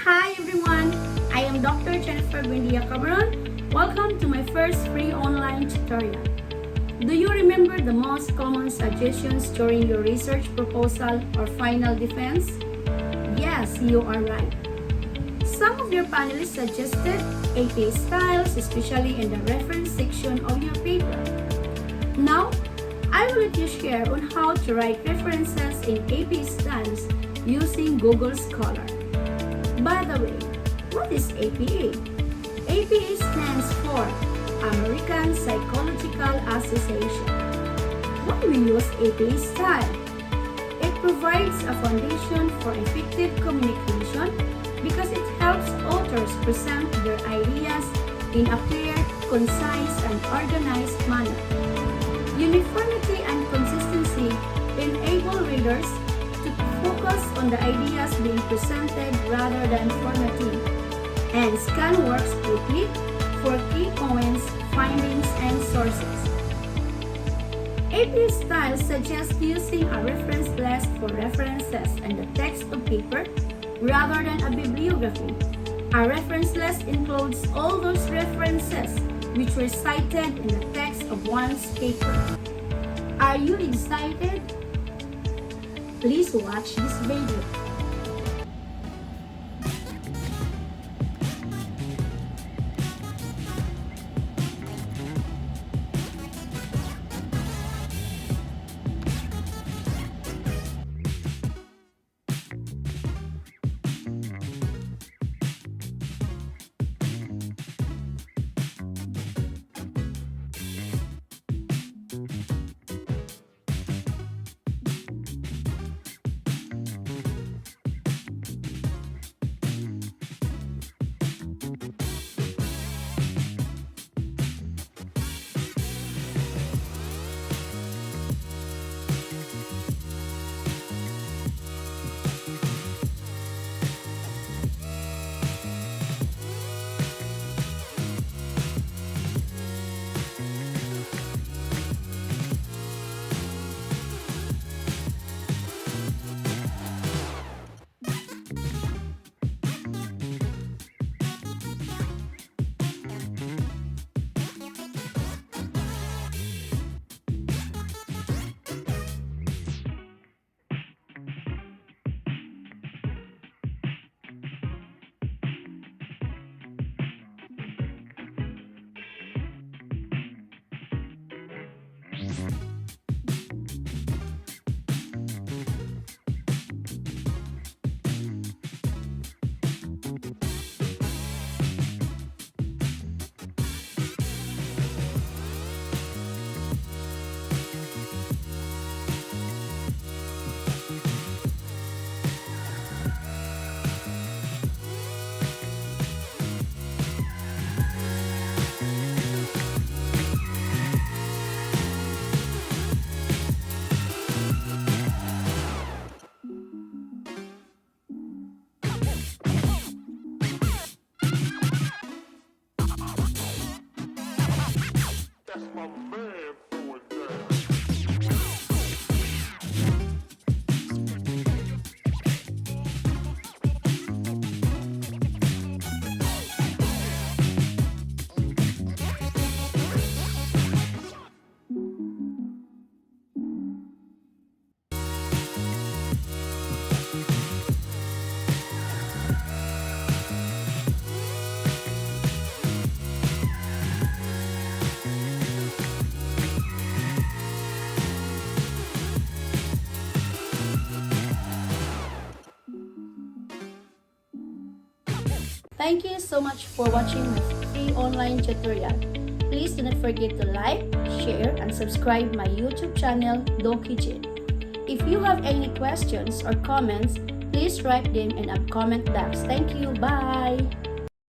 Hi everyone, I am Dr. Jennifer Buendia Cameron. Welcome to my first free online tutorial. Do you remember the most common suggestions during your research proposal or final defense? Yes, you are right. Some of your panelists suggested APA styles, especially in the reference section of your paper. Now, I will let you share on how to write references in APA styles using Google Scholar. By the way, what is APA? APA stands for American Psychological Association. Why we use APA style? It provides a foundation for effective communication because it helps authors present their ideas in a clear, concise, and organized manner. Uniformity and consistency enable readers to focus on the ideas being presented rather than formatting, and scan works quickly for key points, findings, and sources. APA style suggests using a reference list for references and the text of paper rather than a bibliography. A reference list includes all those references which were cited in the text of one's paper. Are you excited? Please watch this video. Thank you so much for watching my free online tutorial. Please do not forget to like, share, and subscribe my YouTube channel, DokiJin. If you have any questions or comments, please write them in a comment box. Thank you. Bye!